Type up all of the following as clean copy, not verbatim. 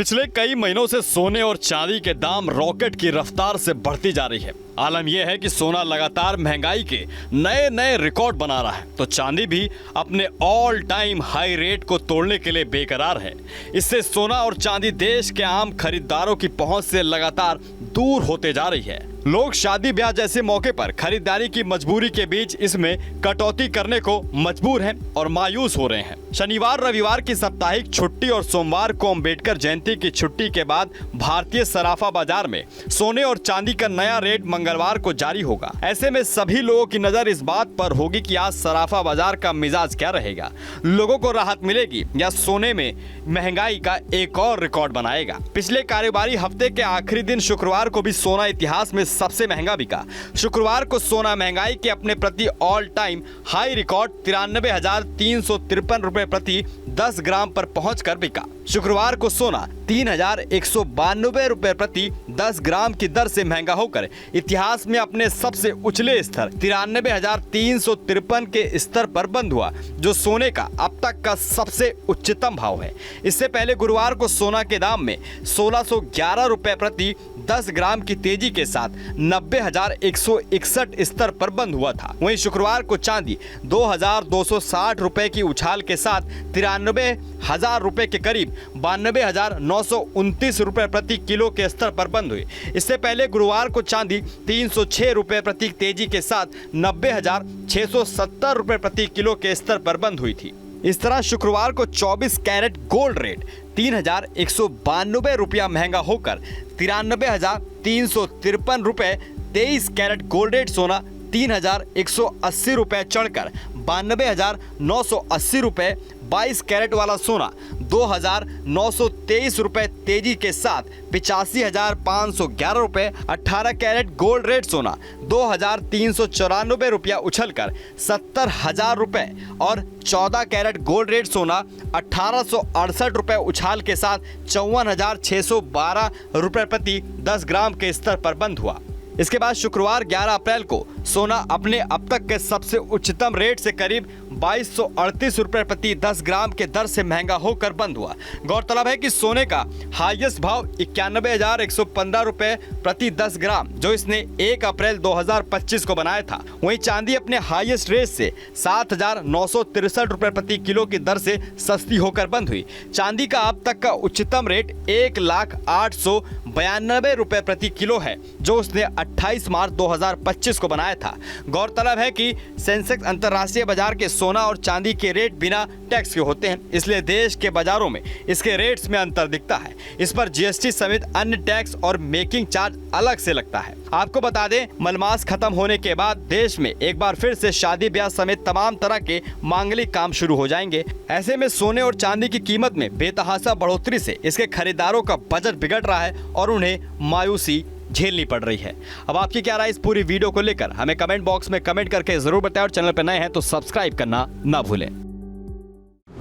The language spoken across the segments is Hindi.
पिछले कई महीनों से सोने और चांदी के दाम रॉकेट की रफ्तार से बढ़ती जा रही है। आलम यह है कि सोना लगातार महंगाई के नए नए रिकॉर्ड बना रहा है, तो चांदी भी अपने ऑल टाइम हाई रेट को तोड़ने के लिए बेकरार है। इससे सोना और चांदी देश के आम खरीदारों की पहुंच से लगातार दूर होते जा रही है। लोग शादी ब्याह जैसे मौके पर खरीदारी की मजबूरी के बीच इसमें कटौती करने को मजबूर हैं और मायूस हो रहे हैं। शनिवार रविवार की साप्ताहिक छुट्टी और सोमवार को अम्बेडकर जयंती की छुट्टी के बाद भारतीय सराफा बाजार में सोने और चांदी का नया रेट मंगलवार को जारी होगा। ऐसे में सभी लोगों की नजर इस बात पर होगी कि आज सराफा बाजार का मिजाज क्या रहेगा। लोगों को राहत मिलेगी या सोने में महंगाई का एक और रिकॉर्ड बनाएगा। पिछले कारोबारी हफ्ते के आखिरी दिन शुक्रवार को भी सोना इतिहास में सबसे महंगा बिका। शुक्रवार को सोना महंगाई के अपने प्रति ऑल टाइम हाई रिकॉर्ड 93,353 रुपए प्रति 10 ग्राम पर पहुंचकर बिका। शुक्रवार को सोना 3,192 रुपए प्रति 10 ग्राम की दर से महंगा होकर इतिहास में अपने सबसे उछले स्तर 93,353 के स्तर पर बंद हुआ, जो सोने का अब तक का सबसे उच्चतम भाव है। इससे पहले गुरुवार को सोना के दाम में 1,611 रुपए प्रति 10 ग्राम की तेजी के साथ 90,161 स्तर पर बंद हुआ था। वहीं शुक्रवार को चांदी 2,260 रुपए की उछाल के साथ 93,000 रुपए के करीब 92,929 रुपए प्रति किलो के स्तर पर बंद हुई। इससे पहले गुरुवार को चांदी 306 रुपए प्रति तेजी के साथ 90,670 रुपए प्रति किलो के स्तर पर बंद हुई थी। इस तरह शुक्रवार को 24 कैरेट गोल्ड रेट 3,192 रुपया महंगा होकर 93,353 रुपए, 23 कैरेट गोल्ड रेट सोना 3,180 रुपए चढ़कर 92,980 रुपए, 22 कैरेट वाला सोना 2,923 रुपए तेजी के साथ 85,511 रुपए, 18 कैरेट गोल्ड रेट सोना 2,394 रुपया उछलकर 70,000 रुपए और 14 कैरेट गोल्ड रेट सोना 1,868 रुपए उछाल के साथ 54,612 रुपए प्रति 10 ग्राम के स्तर पर बंद हुआ। इसके बाद शुक्रवार 11 अप्रैल को सोना अपने अब तक के सबसे उच्चतम रेट से करीब 2,238 रुपए प्रति 10 ग्राम के दर से महंगा होकर बंद हुआ। गौरतलब है कि सोने का हाईएस्ट भाव 91,115 रुपए प्रति 10 ग्राम, जो इसने 1 अप्रैल 2025 को बनाया था। वहीं चांदी अपने हाईएस्ट रेट से 7,963 रुपए प्रति किलो की दर से सस्ती होकर बंद हुई। चांदी का अब तक का उच्चतम रेट 1,0892 रुपए प्रति किलो है, जो उसने 28 मार्च 2025 को बनाया था। गौरतलब है कि सेंसेक्स अंतर्राष्ट्रीय बाजार के सोना और चांदी के रेट बिना टैक्स के होते हैं, इसलिए देश के बाजारों में इसके रेट्स में अंतर दिखता है। इस पर जीएसटी समेत अन्य टैक्स और मेकिंग चार्ज अलग से लगता है। आपको बता दें, मलमास खत्म होने के बाद देश में एक बार फिर से शादी ब्याह समेत तमाम तरह के मांगलिक काम शुरू हो जाएंगे। ऐसे में सोने और चांदी की कीमत में बेतहाशा बढ़ोतरी से इसके खरीदारों का बजट बिगड़ रहा है और उन्हें मायूसी झेलनी पड़ रही है। अब आपकी क्या राय इस पूरी वीडियो को लेकर हमें कमेंट बॉक्स में कमेंट करके जरूर बताएं और चैनल पर नए हैं तो सब्सक्राइब करना ना भूलें।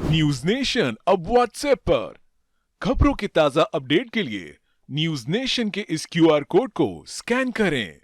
न्यूज नेशन अब व्हाट्सएप पर खबरों की ताजा अपडेट के लिए न्यूज नेशन के इस क्यूआर कोड को स्कैन करें।